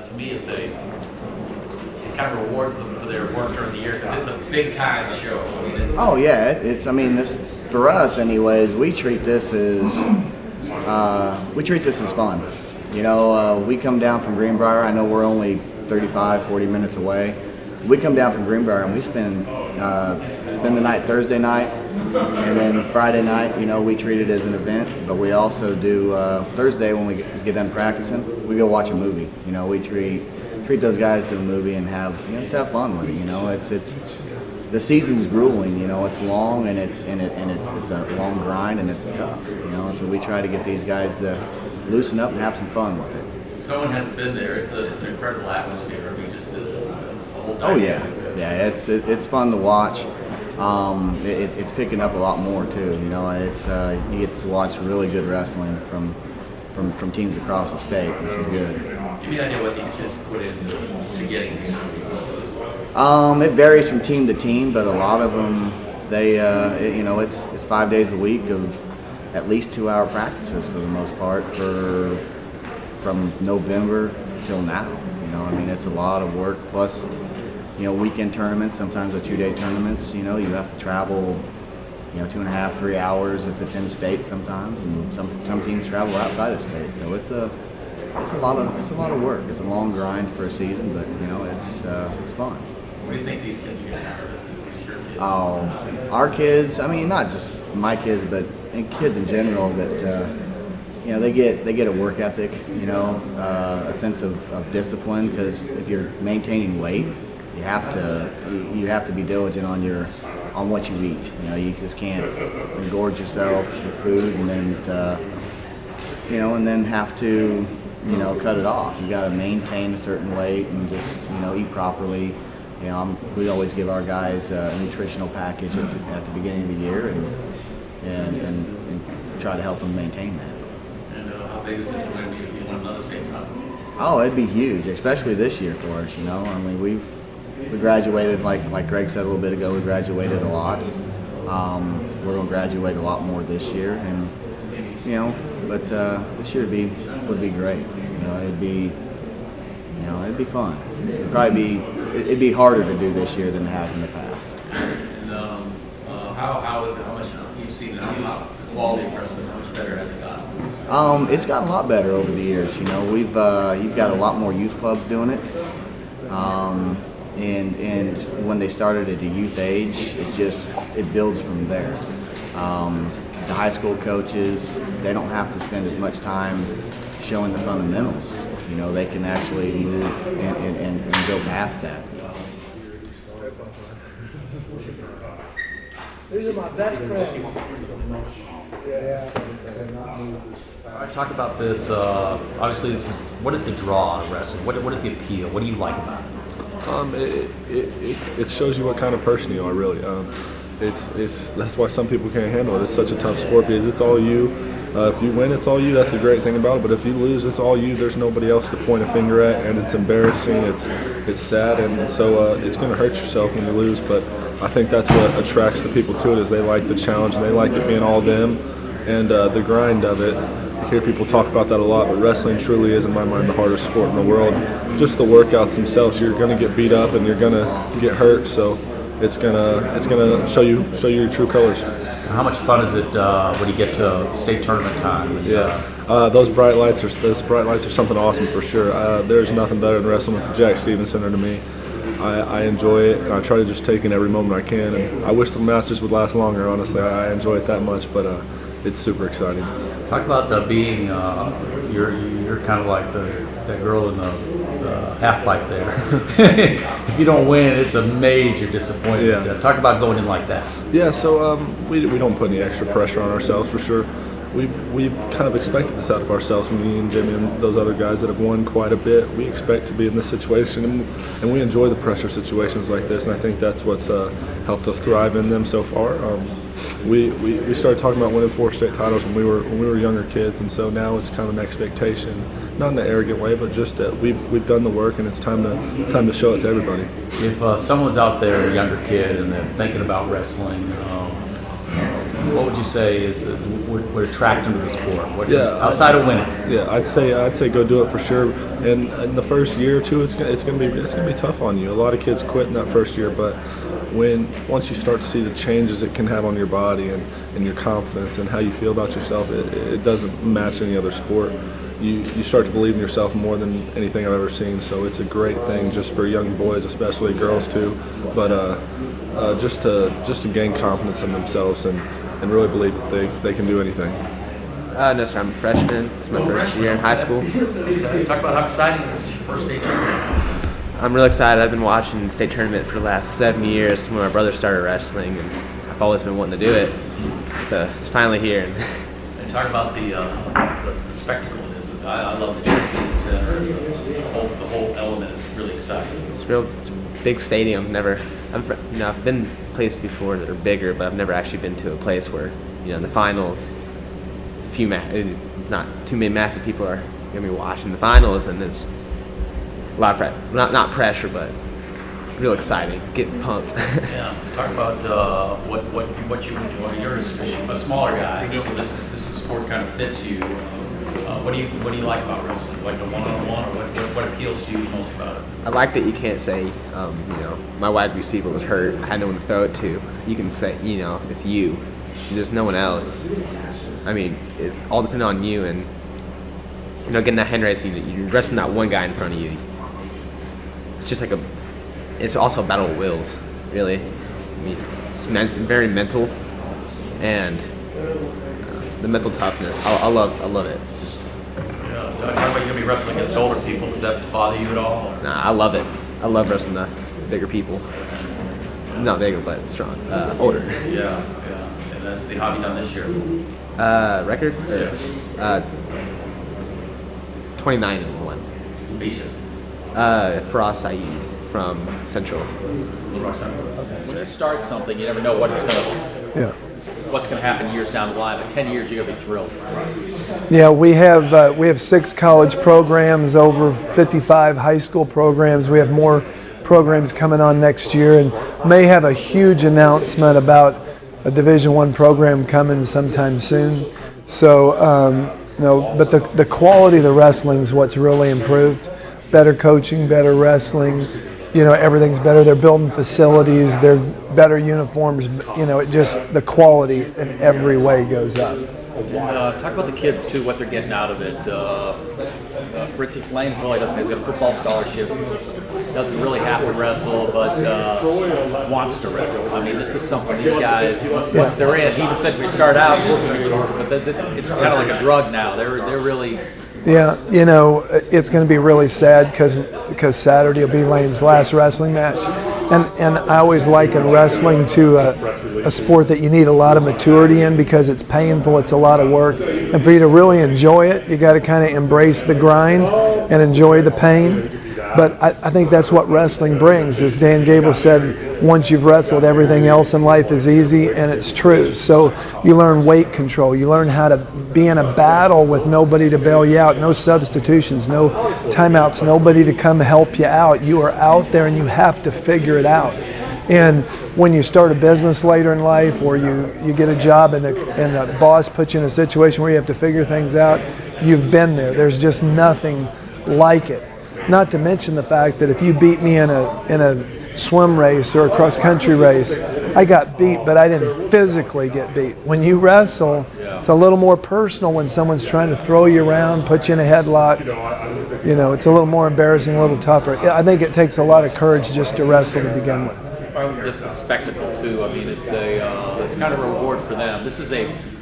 to me, it kind of rewards them for their work during the year because it's a big time show. I mean, Oh yeah, I mean, this for us, anyways. We treat this as fun. You know, we come down from Greenbrier. I know we're only 35, 40 minutes away. We come down from Greenbrier and we spend the night Thursday night, and then Friday night. You know, we treat it as an event, but we also do Thursday when we get done practicing, we go watch a movie. You know, we treat those guys to the movie and just have fun with it. You know, it's the season's grueling. You know, it's long and it's a long grind and it's tough. You know, so we try to get these guys to loosen up and have some fun with it. Someone hasn't been there. It's an incredible atmosphere. I mean, just the whole Oh dynamic. yeah. It's fun to watch. It's picking up a lot more too. You know, you get to watch really good wrestling from teams across the state. This is good. Give me an idea what these kids put into getting here. It varies from team to team, but a lot of them, it's 5 days a week of at least 2-hour practices for the most part from November till now. You know, I mean, it's a lot of work. Plus, you know, weekend tournaments, sometimes the 2-day tournaments. You know, you have to travel, 2.5, 3 hours if it's in state sometimes, and some teams travel outside of state. So it's a lot of work. It's a long grind for a season, but it's fun. What do you think these kids are going to have? Oh, our kids. I mean, not just my kids, but kids in general. That they get a work ethic. A sense of discipline. Because if you're maintaining weight, you have to be diligent on what you eat. You just can't engorge yourself with food and then have to cut it off. You got to maintain a certain weight and just eat properly. We always give our guys a nutritional package at the beginning of the year and try to help them maintain that. And how big is it going to be if you win another state title? Oh, it'd be huge, especially this year for us. I mean, we graduated, like Greg said a little bit ago, we graduated a lot. We're going to graduate a lot more this year, and but this year would be great. It'd be fun. It'd be harder to do this year than it has in the past. And how is it? How much you've seen how quality of wrestling? How much better has it gotten? It's gotten a lot better over the years. You've got a lot more youth clubs doing it. And when they started at a youth age, it builds from there. The high school coaches, they don't have to spend as much time showing the fundamentals. They can actually move and go past that. These are my best friends. All right, talk about this. Obviously, what is the draw of wrestling? What is the appeal? What do you like about it? It shows you what kind of person you are, really. That's why some people can't handle it. It's such a tough sport because it's all you. If you win, it's all you. That's the great thing about it. But if you lose, it's all you. There's nobody else to point a finger at, and it's embarrassing. It's sad, and so it's going to hurt yourself when you lose. But I think that's what attracts the people to it. Is they like the challenge and they like it being all them, and the grind of it. I hear people talk about that a lot, but wrestling truly is, in my mind, the hardest sport in the world. Just the workouts themselves, you're going to get beat up and you're going to get hurt. So it's gonna show you your true colors. How much fun is it when you get to state tournament time? Those bright lights are something awesome for sure. There's nothing better than wrestling with the Jack Stevens Center to me. I enjoy it, and I try to just take in every moment I can. And I wish the matches would last longer. Honestly, I enjoy it that much, but it's super exciting. Talk about being you're kind of like that girl in the half pipe there. If you don't win, it's a major disappointment. Yeah. Talk about going in like that. Yeah, so we don't put any extra pressure on ourselves for sure. We've kind of expected this out of ourselves. Me and Jimmy and those other guys that have won quite a bit, we expect to be in this situation, and we enjoy the pressure situations like this. And I think that's what's helped us thrive in them so far. We started talking about winning 4 state titles when we were younger kids, and so now it's kind of an expectation, not in an arrogant way, but just that we've done the work, and it's time to show it to everybody. If someone's out there, a younger kid, and they're thinking about wrestling, what would you say is what attract them to the sport? What, Yeah, outside of winning. Yeah, I'd say go do it for sure. And in the first year or two, it's gonna be tough on you. A lot of kids quit in that first year, but once you start to see the changes it can have on your body and your confidence and how you feel about yourself, it doesn't match any other sport. You start to believe in yourself more than anything I've ever seen. So it's a great thing just for young boys, especially girls too. But just to gain confidence in themselves and really believe that they can do anything. No, sir. I'm a freshman. It's my first year in high school. Talk about how exciting this is your first state tournament. I'm really excited. I've been watching the state tournament for the last 7 years when my brother started wrestling, and I've always been wanting to do it. So it's finally here. And talk about the spectacle it is. I love the Jackson Center. The whole element is really exciting. It's a big stadium. I've been places before that are bigger, but I've never actually been to a place where the finals. Not too many massive people are gonna be watching the finals, and it's a lot of not pressure, but real exciting. Getting pumped. Yeah. Talk about what you enjoy. You're a smaller guy, so this sport kind of fits you. What do you like about wrestling? Like the one-on-one, or what appeals to you most about it? I like that you can't say, my wide receiver was hurt. I had no one to throw it to. You can say, it's you. There's no one else. I mean, it's all dependent on you, and getting that hand race, you're wrestling that one guy in front of you. It's just it's also a battle of wills, really. I mean, it's very mental, and the mental toughness. I love it. Talk about you're gonna be wrestling against older people. Does that bother you at all? Nah, I love it. I love wrestling the bigger people. Not bigger, but strong, older. Yeah. And that's the hobby done this year. Record? 29-1. Beat you. Faraz Saeed from Central. When you start something, you never know what's gonna happen years down the line. But 10 years, you're gonna be thrilled. Yeah, we have 6 college programs, over 55 high school programs. We have more programs coming on next year, and may have a huge announcement about a Division I program coming sometime soon. So, but the quality of the wrestling is what's really improved. Better coaching, better wrestling. Everything's better. They're building facilities. They're better uniforms. The quality in every way goes up. Talk about the kids too, what they're getting out of it. For instance, Lane Pauly he's got a football scholarship. Doesn't really have to wrestle, but wants to wrestle. I mean, this is something these guys, once they're in, he even said we start out, but it's kind of like a drug now. They're really. Yeah, it's going to be really sad because Saturday will be Lane's last wrestling match, and I always liken wrestling to a sport that you need a lot of maturity in because it's painful, it's a lot of work, and for you to really enjoy it, you got to kind of embrace the grind and enjoy the pain. But I think that's what wrestling brings. As Dan Gable said, once you've wrestled, everything else in life is easy, and it's true. So you learn weight control. You learn how to be in a battle with nobody to bail you out, no substitutions, no timeouts, nobody to come help you out. You are out there, and you have to figure it out. And when you start a business later in life, or you get a job and the boss puts you in a situation where you have to figure things out, you've been there. There's just nothing like it. Not to mention the fact that if you beat me in a swim race or a cross-country race, I got beat, but I didn't physically get beat. When you wrestle, it's a little more personal when someone's trying to throw you around, put you in a headlock. It's a little more embarrassing, a little tougher. I think it takes a lot of courage just to wrestle to begin with. Just the spectacle too. I mean, it's kind of a reward for them. This is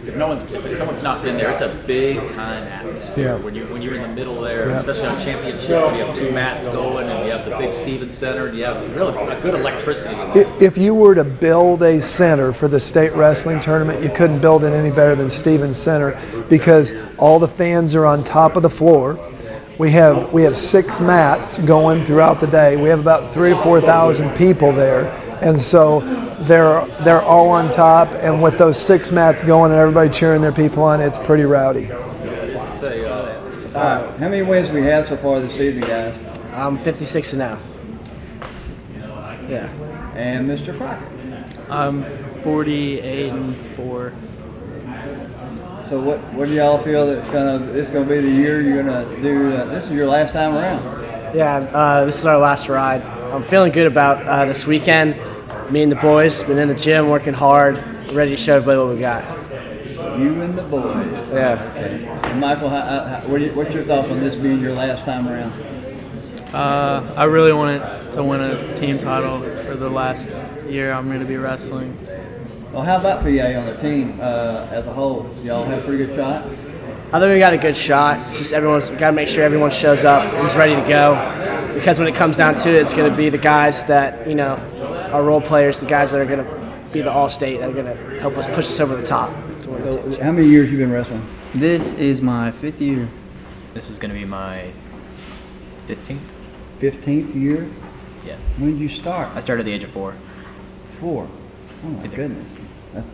if someone's not been there, it's a big time atmosphere. Yeah. When you're in the middle there, especially on championship, when you have 2 mats going and you have the big Stevens Center, and you have really a good electricity in there. If you were to build a center for the state wrestling tournament, you couldn't build it any better than Stevens Center because all the fans are on top of the floor. We have 6 mats going throughout the day. We have about 3,000 or 4,000 people there, and so they're all on top. And with those 6 mats going and everybody cheering their people on, it's pretty rowdy. How many wins we had so far this season, guys? 56-0. Yeah. And Mr. Crockett? 48-4. So what do y'all feel that's this gonna be the year you're gonna do? This is your last time around. Yeah, this is our last ride. I'm feeling good about this weekend. Me and the boys been in the gym working hard, ready to show everybody what we got. You and the boys. Yeah. And Michael, what's your thoughts on this being your last time around? I really wanted to win a team title for the last year I'm going to be wrestling. Well, how about PA on the team as a whole? Y'all have a pretty good shot. I think we got a good shot. It's just we got to make sure everyone shows up and is ready to go. Because when it comes down to it, it's going to be the guys that, are role players, the guys that are going to be the all-state, that are going to help us push us over the top. So, how many years you been wrestling? This is my 5th year. This is going to be my 15th. 15th year? Yeah. When did you start? I started at the age of 4. 4. Oh my Either. goodness. That's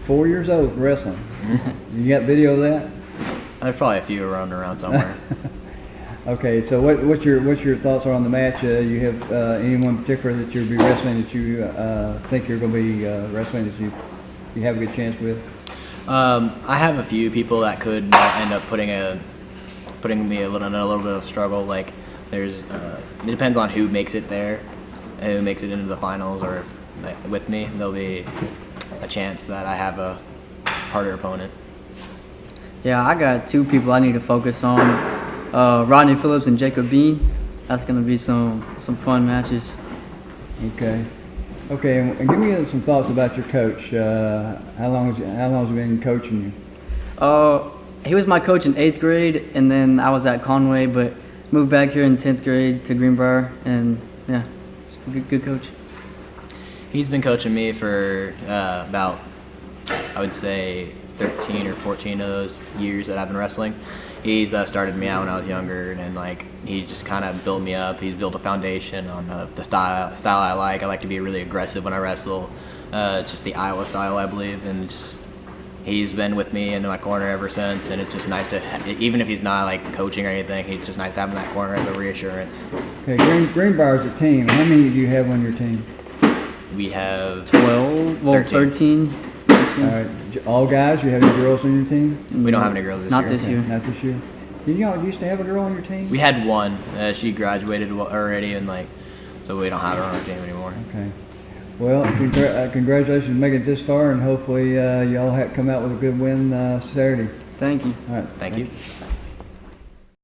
4 years old wrestling. You got video of that? There's probably a few around somewhere. Okay, so what's your thoughts are on the match? You have anyone in particular that you'll be wrestling that you think you're going to be wrestling that you have a good chance with? I have a few people that could end up putting me in a little bit of struggle. Like there's it depends on who makes it there, who makes it into the finals, or if with me there'll be a chance that I have a harder opponent. Yeah, I got 2 people I need to focus on. Rodney Phillips and Jacob Bean. That's going to be some fun matches. Okay. Okay, and give me some thoughts about your coach. How long has he been coaching you? He was my coach in 8th grade, and then I was at Conway, but moved back here in 10th grade to Greenbrier, and yeah, he's a good coach. He's been coaching me for about, I would say, 13 or 14 of those years that I've been wrestling. He's started me out when I was younger, and he just kind of built me up. He's built a foundation on the style I like. I like to be really aggressive when I wrestle. It's just the Iowa style, I believe, and he's been with me in my corner ever since. And it's just nice to, even if he's not coaching or anything, it's just nice to have him in that corner as a reassurance. Okay, Greenbrier's a team. How many do you have on your team? We have 12, well, 13. All right, all guys. You have any girls on your team? We don't have any girls this Not year. this year. Not this year. Did y'all used to have a girl on your team? We had one. She graduated already, and so we don't have her on our team anymore. Okay. Well, congratulations on making it this far, and hopefully y'all come out with a good win Saturday. Thank you. All right. Thank you.